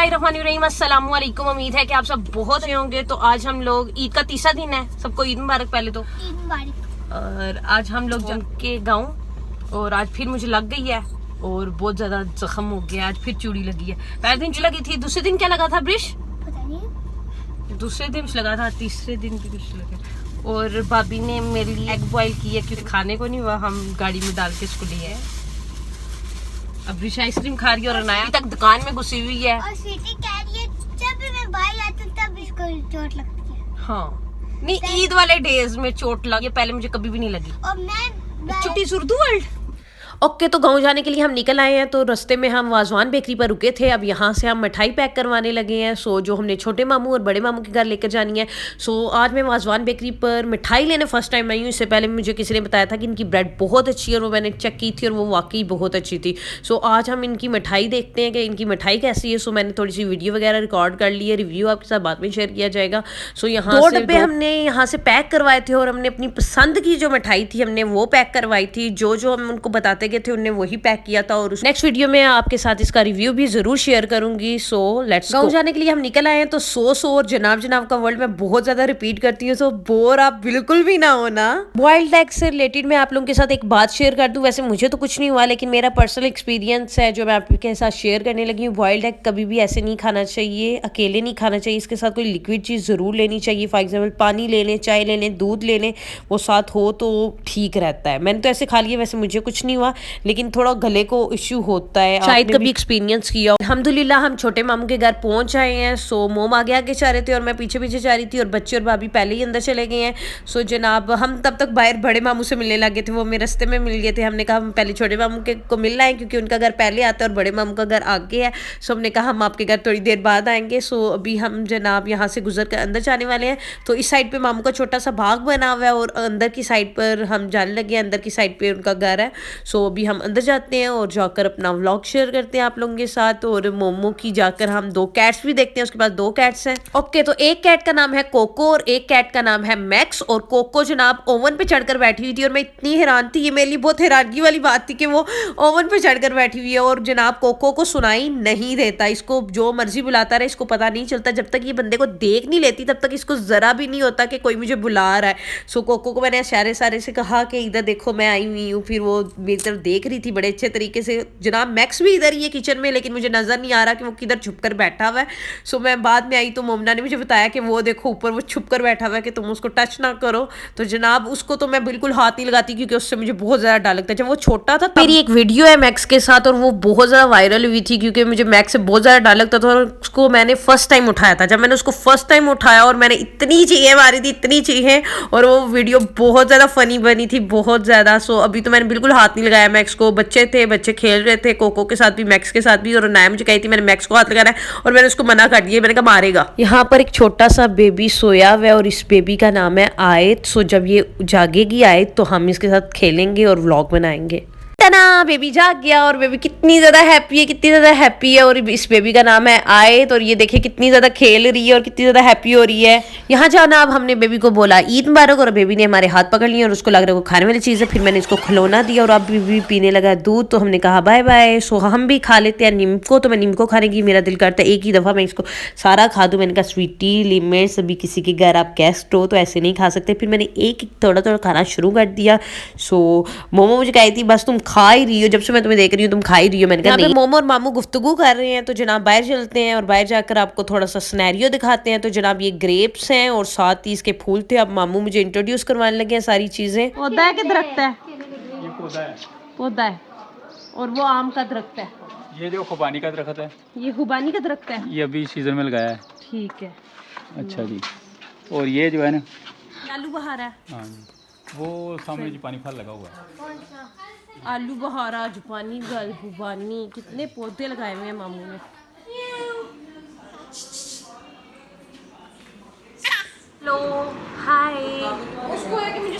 अस्सलाम वालेकुम। उम्मीद है कि आप सब बहुत अच्छे होंगे। तो आज हम लोग ईद का तीसरा दिन है, सबको ईद मुबारक। पहले तो ईद मुबारक। और आज हम लोग के गाँव, और आज फिर मुझे लग गई है और बहुत ज्यादा जख्म हो गया। आज फिर चूड़ी लगी है। पहले दिन जो लगी थी, दूसरे दिन क्या लगा था ब्रिश, पता नहीं, दूसरे दिन कुछ लगा था, तीसरे दिन भी कुछ लगा। और भाभी ने मेरे लिए एग बॉईल की है क्योंकि खाने को नहीं हुआ, हम गाड़ी में डाल के इसको लिए है। अब ब्रिश आइसक्रीम खा रही है और अनाया तक दुकान में घुसी हुई है। और स्वीटी कह रही है जब भी मैं बाहर आती हूं तब इसको चोट लगती है। हाँ, नहीं ईद वाले डेज में चोट लगी, पहले मुझे कभी भी नहीं लगी। और मैं छुट्टी सुर्दू वर्ल्ड। ओके, तो गाँव जाने के लिए हम निकल आए हैं। तो रास्ते में हम वाजवान बेकरी पर रुके थे। अब यहाँ से हम मिठाई पैक करवाने लगे हैं। सो जो हमने छोटे मामू और बड़े मामू के घर लेकर जानी है। सो आज मैं वाजवान बेकरी पर मिठाई लेने फर्स्ट टाइम आई हूँ। इससे पहले मुझे किसी ने बताया था कि इनकी ब्रेड बहुत अच्छी है और वो मैंने चेक की थी और वो वाकई बहुत अच्छी थी। सो आज हम इनकी मिठाई देखते हैं कि इनकी मिठाई कैसी है। सो मैंने थोड़ी सी वीडियो वगैरह रिकॉर्ड कर ली है, रिव्यू आपके साथ बाद में शेयर किया जाएगा। सो यहाँ 2 डब्बे हमने यहाँ से पैक करवाए थे और हमने अपनी पसंद की जो मिठाई थी हमने वो पैक करवाई थी। जो हम उनको बताते गए थे उन्होंने वही पैक किया था। और नेक्स्ट वीडियो में आपके साथ इसका रिव्यू भी जरूर शेयर करूंगी। सो लेट्स गाँव जाने के लिए हम निकल आए हैं। तो सो और जनाब का वर्ड मैं बहुत ज्यादा रिपीट करती हूँ, तो बोर आप बिल्कुल भी ना हो ना। बॉइल्ड एग से रिलेटेड मैं आप लोगों के साथ एक बात शेयर कर दूं। वैसे मुझे तो कुछ नहीं हुआ, लेकिन मेरा पर्सनल एक्सपीरियंस है जो मैं आपके साथ शेयर करने लगी हूँ। बॉइल्ड एग कभी भी ऐसे नहीं खाना चाहिए, अकेले नहीं खाना चाहिए। इसके साथ कोई लिक्विड चीज जरूर लेनी चाहिए। फॉर एग्जाम्पल पानी ले लें, चाय ले लें, दूध ले लें, वो साथ हो तो ठीक रहता है। मैंने तो ऐसे खा लिया, वैसे मुझे कुछ नहीं हुआ, लेकिन थोड़ा गले को इश्यू होता है। शायद कभी एक्सपीरियंस किया। अल्हम्दुलिल्लाह हम छोटे मामू के घर पहुंच आए हैं। सो मोम आगे आगे जा रहे थे और मैं पीछे पीछे जा रही थी और बच्चे और भाभी पहले ही अंदर चले गए हैं। सो जनाब हम तब तक बाहर बड़े मामू से मिलने लगे थे, वो मेरे रास्ते में मिल गए थे। हमने कहा हम पहले छोटे मामू के को मिलना है क्योंकि उनका घर पहले आता है और बड़े मामू का घर आगे है। सो हमने कहा हम आपके घर थोड़ी देर बाद आएंगे। सो अभी हम जनाब यहाँ से गुजर कर अंदर जाने वाले हैं। तो इस साइड पे मामू का छोटा सा बाग बना हुआ है और अंदर की साइड पर हम जाने लगे हैं। अंदर की साइड पे उनका घर है। सो अभी हम अंदर जाते हैं और जाकर अपना व्लॉग शेयर करते हैं आप लोगों के साथ। और मोमो की जाकर हम 2 कैट्स भी देखते हैं, उसके पास 2 कैट्स हैं। ओके, तो एक कैट का नाम है कोको और एक कैट का नाम है मैक्स। और कोको जनाब ओवन पे चढ़कर बैठी हुई थी और मैं इतनी हैरान थी, ये मेरे लिए बहुत हैरानगी वाली बात थी कि वो ओवन पे चढ़कर बैठी हुई है। और जनाब कोको को सुनाई नहीं देता, इसको जो मर्जी बुलाता रहे, इसको पता नहीं चलता। जब तक ये बंदे को देख नहीं लेती तब तक इसको जरा भी नहीं होता कि कोई मुझे बुला रहा है। सो कोको को मैंने इशारे सारे से कहा कि इधर देखो मैं आई हुई हूँ, फिर वो मेरी तरफ देख रही थी बड़े अच्छे तरीके से। जनाब मैक्स भी इधर ही है किचन में, लेकिन मुझे नजर नहीं आ रहा कि वो किधर छुपकर बैठा हुआ है। सो मैं बाद में आई तो मोमना ने मुझे बताया कि वो देखो ऊपर वो छुपकर बैठा हुआ है कि तुम उसको टच ना करो। तो जनाब उसको तो मैं बिल्कुल हाथ नहीं लगाती क्योंकि उससे मुझे बहुत ज्यादा डर लगता है। जब वो छोटा था मेरी एक वीडियो है मैक्स के साथ और वो बहुत ज्यादा वायरल हुई थी क्योंकि मुझे मैक्स से बहुत ज्यादा डर लगता था। और उसको मैंने फर्स्ट टाइम उठाया था। जब मैंने उसको फर्स्ट टाइम उठाया और मैंने इतनी चीजें मारी थी, इतनी चीजें, और वो वीडियो बहुत ज्यादा फनी बनी थी, बहुत ज्यादा। सो अभी तो मैंने बिल्कुल हाथ नहीं लगाया मैक्स को। बच्चे थे, बच्चे खेल रहे थे कोको के साथ भी, मैक्स के साथ भी। और नाया मुझे कही थी मैंने मैक्स को हाथ लगाना है और मैंने उसको मना कर दिया, मैंने कहा मारेगा। यहाँ पर एक छोटा सा बेबी सोया हुआ है और इस बेबी का नाम है आयत। सो जब ये जागेगी आयत तो हम इसके साथ खेलेंगे और व्लॉग बनाएंगे। तना बेबी जाग गया और बेबी कितनी ज्यादा हैप्पी है, कितनी ज्यादा हैप्पी है। और इस बेबी का नाम है आयत और ये देखिए कितनी ज्यादा खेल रही है और कितनी ज्यादा हैप्पी हो रही है। यहाँ जाना अब हमने बेबी को बोला ईद मुबारक और बेबी ने हमारे हाथ पकड़ लिए और उसको लग रहा है वो खाने वाली चीज़ है। फिर मैंने इसको खिलौना दिया और अब बेबी पीने लगा दूध। तो हमने कहा बाय बाय। सो हम भी खा लेते हैं नीमको। तो मैं नीमको खाने की मेरा दिल करता है एक ही दफ़ा मैं इसको सारा खा दूँ। मैंने कहा स्वीटी लिमिट्स, अभी किसी के घर आप गेस्ट हो तो ऐसे नहीं खा सकते। फिर मैंने एक थोड़ा थोड़ा खाना शुरू कर दिया। सो मोमो मुझे कही थी बस तुम खा ही रही हो, जब से मैं तुम्हें देख रही हूँ तुम खा ही रही हो। मैंने कहा नहीं। मोमो और मामू गुफ्तगू कर रहे हैं तो जनाब बाहर चलते हैं और बाहर जाकर आपको थोड़ा सा सिनेरियो दिखाते हैं। तो जनाब ये ग्रेप्स हैं और साथ ही इसके फूल थे। अब मामू मुझे इंट्रोड्यूस करवाने लगे हैं सारी चीजें। पौधा है कि दरख्त है? ये पौधा है। पौधा है। और वो आम का दरख्त है। ये जो खुबानी का दरख्त है, ये खुबानी का दरख्त है, ये अभी सीजन में लगाया है। ठीक है, अच्छा जी। और ये जो है ना आलू बहारा है। हाँ जी, वो सामने जापानी फल लगा हुआ है। आलू बहारा, जापानी गल, खुबानी, कितने पौधे लगाए हुए हैं मामू ने। Hello hi. उसको है कि मुझे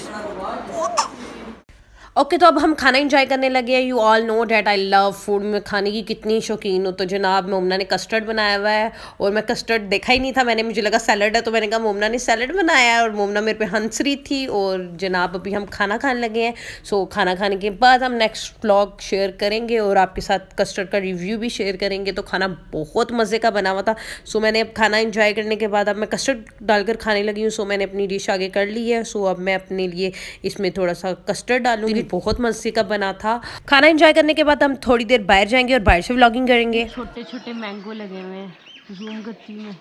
ओके तो अब हम खाना एंजॉय करने लगे हैं। You all know that I love food, में खाने की कितनी शौकीन हूँ। तो जनाब मोमना ने कस्टर्ड बनाया हुआ है और मैं कस्टर्ड देखा ही नहीं था, मुझे लगा सैलड है, तो मैंने कहा मोमना ने सैलड बनाया है और मोमना मेरे पे हंस रही थी। और जनाब अभी हम खाना खाने लगे हैं। सो खाना खाने के बाद हम नेक्स्ट व्लॉग शेयर करेंगे और आपके साथ कस्टर्ड का रिव्यू भी शेयर करेंगे। तो खाना बहुत मज़े का बना हुआ था। सो मैंने अब खाना एंजॉय करने के बाद अब मैं कस्टर्ड डालकर खाने लगी हूँ। सो मैंने अपनी डिश आगे कर ली है। सो अब मैं अपने लिए इसमें थोड़ा सा कस्टर्ड डालूंगी। बहुत मज़े का बना था। खाना एंजॉय करने के बाद हम थोड़ी देर बाहर जाएंगे और बाहर से व्लॉगिंग करेंगे। छोटे छोटे मैंगो लगे हुए हैं, जूम करती हूँ,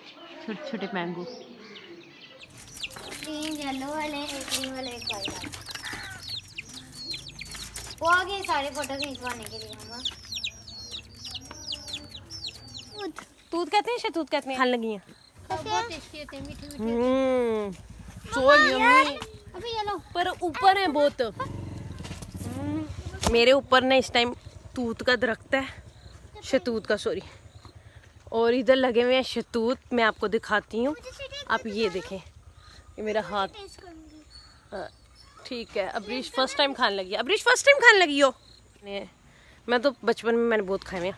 छोटे छोटे मैंगो। येलो वाले, ग्रीन वाले, एक वाइट वाला। वो आ गए सारे फोटो खिंचवाने के लिए। हम तूत कहते हैं, शतूत कहते हैं, खाने लगी हैं। बहुत टेस्टी होते हैं, मीठे मीठे। So yummy. अबे ये लो, पर ऊपर है बहुत। मेरे ऊपर ना इस टाइम तूत का दरख्त है, शतूत का, सॉरी, और इधर लगे हुए हैं शतूत। मैं आपको दिखाती हूँ, आप ये देखें, ये मेरा हाथ। ठीक है, अब्रीश फर्स्ट टाइम खाने लगी है। अब्रीश फर्स्ट टाइम खाने लगी हो? मैं तो बचपन में मैंने बहुत खाए हैं।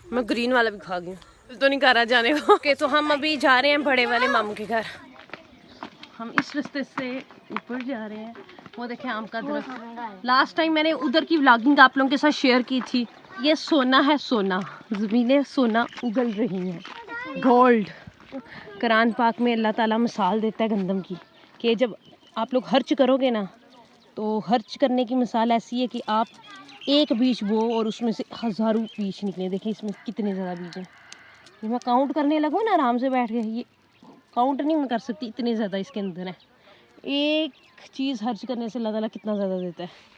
मैं ग्रीन वाला भी खा गई हूँ, तो नहीं कर रहा जाने को। ओके तो हम अभी जा रहे हैं बड़े वाले मामू के घर। हम इस रास्ते से ऊपर जा रहे हैं। वो देखें आम का दरख्त। लास्ट टाइम मैंने उधर की व्लॉगिंग आप लोगों के साथ शेयर की थी। ये सोना है, सोना, ज़मीनें सोना उगल रही हैं, गोल्ड। कुरान पाक में अल्लाह ताला मिसाल देता है गंदम की, कि जब आप लोग खर्च करोगे ना, तो खर्च करने की मिसाल ऐसी है कि आप एक बीज बो और उसमें से हज़ारों बीज निकले। देखिए इसमें कितने ज़्यादा बीज हैं। ये मैं काउंट करने लगूँ ना आराम से बैठ के, ये काउंट नहीं मैं कर सकती, इतने ज़्यादा इसके अंदर है। एक चीज़ खर्च करने से अल्लाह ताला कितना ज़्यादा देता है।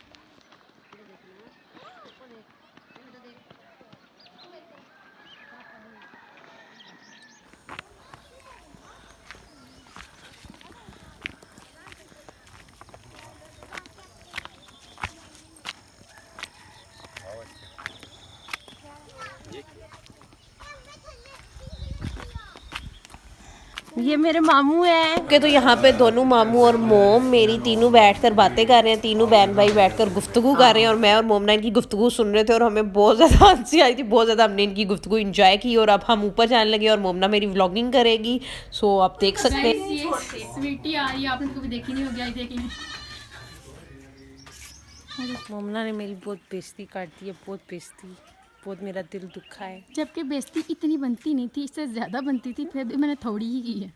ये मेरे मामू हैं। ओके तो यहाँ पे दोनों मामू और मोम मेरी तीनों बैठकर बातें कर रहे हैं। तीनों बहन भाई बैठकर गुफ्तगू कर रहे हैं और मैं और मोमना इनकी गुफ्तगू सुन रहे थे और हमें बहुत ज़्यादा हंसी आई थी। बहुत ज़्यादा हमने इनकी गुफ्तगू इंजॉय की और अब हम ऊपर जाने लगे और मोमना मेरी व्लॉगिंग करेगी। सो आप देख सकते हैं। स्वीटी आ रही है, आपने कभी देखी नहीं होगी, आई देखेंगे। मोमना ने मेरी बहुत बेइज्जती काट दी है, बहुत बेइज्जती, बहुत मेरा दिल दुखा है। जबकि बेइज्जती इतनी बनती नहीं थी, इससे ज़्यादा बनती थी, फिर भी मैंने थोड़ी ही की है।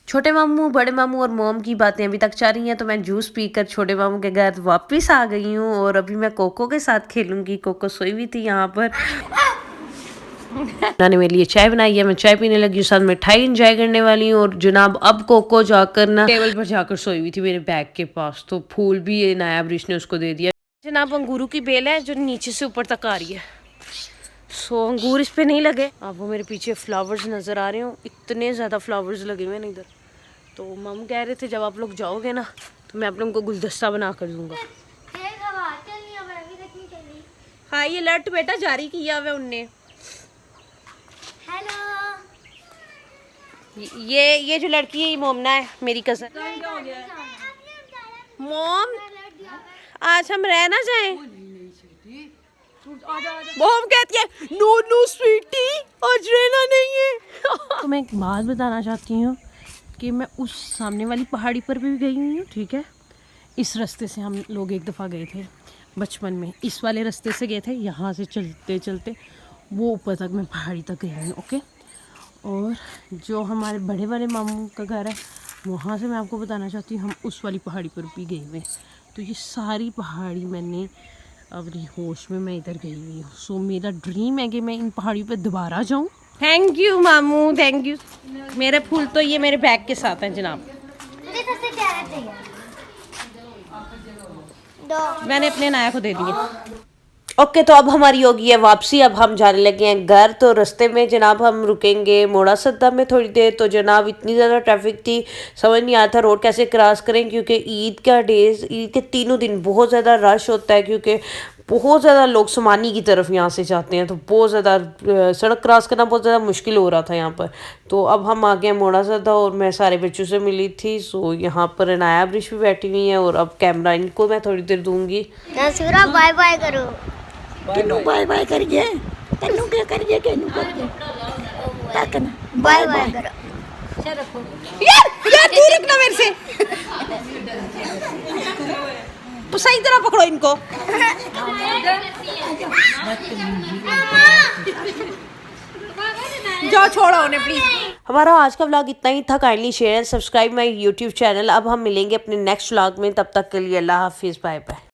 छोटे मामू, बड़े मामू और मोम की बातें अभी तक चल रही हैं। तो मैं जूस पीकर छोटे मामू के घर वापस आ गई हूँ और अभी मैं कोको के साथ खेलूंगी। कोको सोई हुई थी यहाँ पर। मैंने मेरे लिए चाय बनाई है, मैं चाय पीने लगी हूँ, साथ मिठाई एंजॉय करने वाली हूँ। और जनाब अब कोको जाकर ना टेबल पर जाकर सोई हुई थी मेरे बैग के पास। तो फूल भी ये नया ब्रिश ने उसको दे दिया। जनाब अंगूरों की बेल है जो नीचे से ऊपर तक आ रही है। सो अंगूर इस पे नहीं लगे। अब वो मेरे पीछे फ्लावर्स नज़र आ रहे हो, इतने ज़्यादा फ्लावर्स लगे हुए हैं इधर। तो मामू कह रहे थे जब आप लोग जाओगे ना तो मैं आप लोगों को गुलदस्ता बना कर दूंगा। हाँ ये लट बेटा जारी किया हुआ उनने। हेलो, ये जो लड़की है ये मोमना है, मेरी कज़न। मोम आज हम रह ना जाएं? मोम कहती है नो नो स्वीटी आज रहना नहीं है। तो मैं एक बात बताना चाहती हूँ कि मैं उस सामने वाली पहाड़ी पर भी गई हुई हूँ। ठीक है, इस रास्ते से हम लोग एक दफ़ा गए थे बचपन में, इस वाले रास्ते से गए थे। यहाँ से चलते चलते वो ऊपर तक मैं पहाड़ी तक गई हूँ। ओके, और जो हमारे बड़े वाले मामू का घर है वहाँ से मैं आपको बताना चाहती हूँ हम उस वाली पहाड़ी पर भी गए हुए। तो ये सारी पहाड़ी मैंने अपनी होश में मैं इधर गई हुई हूँ। सो मेरा ड्रीम है कि मैं इन पहाड़ियों पे दोबारा जाऊँ। थैंक यू मामू, थैंक यू। मेरे फूल तो ये मेरे बैग के साथ हैं जनाब। मुझे सबसे प्यारा चाहिए। दो। मैंने अपने नाया को दे दिए। ओके तो अब हमारी होगी है वापसी। अब हम जाने लगे हैं घर। तो रास्ते में जनाब हम रुकेंगे मोड़ा सद्दा में थोड़ी देर। तो जनाब इतनी ज़्यादा ट्रैफिक थी, समझ नहीं आता रोड कैसे क्रॉस करें, क्योंकि ईद का डेज, ईद के तीनों दिन बहुत ज़्यादा रश होता है, क्योंकि बहुत ज़्यादा लोग समानी की तरफ यहाँ से जाते हैं, तो बहुत ज़्यादा सड़क क्रॉस करना बहुत ज़्यादा मुश्किल हो रहा था यहाँ पर। तो अब हम आ गए मोड़ा ज़्यादा और मैं सारे बच्चों से मिली थी। सो यहाँ पर अनाया ब्रिश भी बैठी हुई है और अब कैमरा इनको मैं थोड़ी देर दूंगी। बाय बाय करो। बाय बाय करिए, तेनू क्या करिए, केनू करिए, बाय बाय करो। यार दूर रखना मेरे से, तो सही तरह पकड़ो इनको। जाओ छोड़ो उन्हें प्लीज। हमारा आज का व्लॉग इतना ही था। Kindly share and subscribe my YouTube channel. अब हम मिलेंगे अपने नेक्स्ट व्लॉग में, तब तक के लिए अल्लाह हाफिज़, बाय बाय।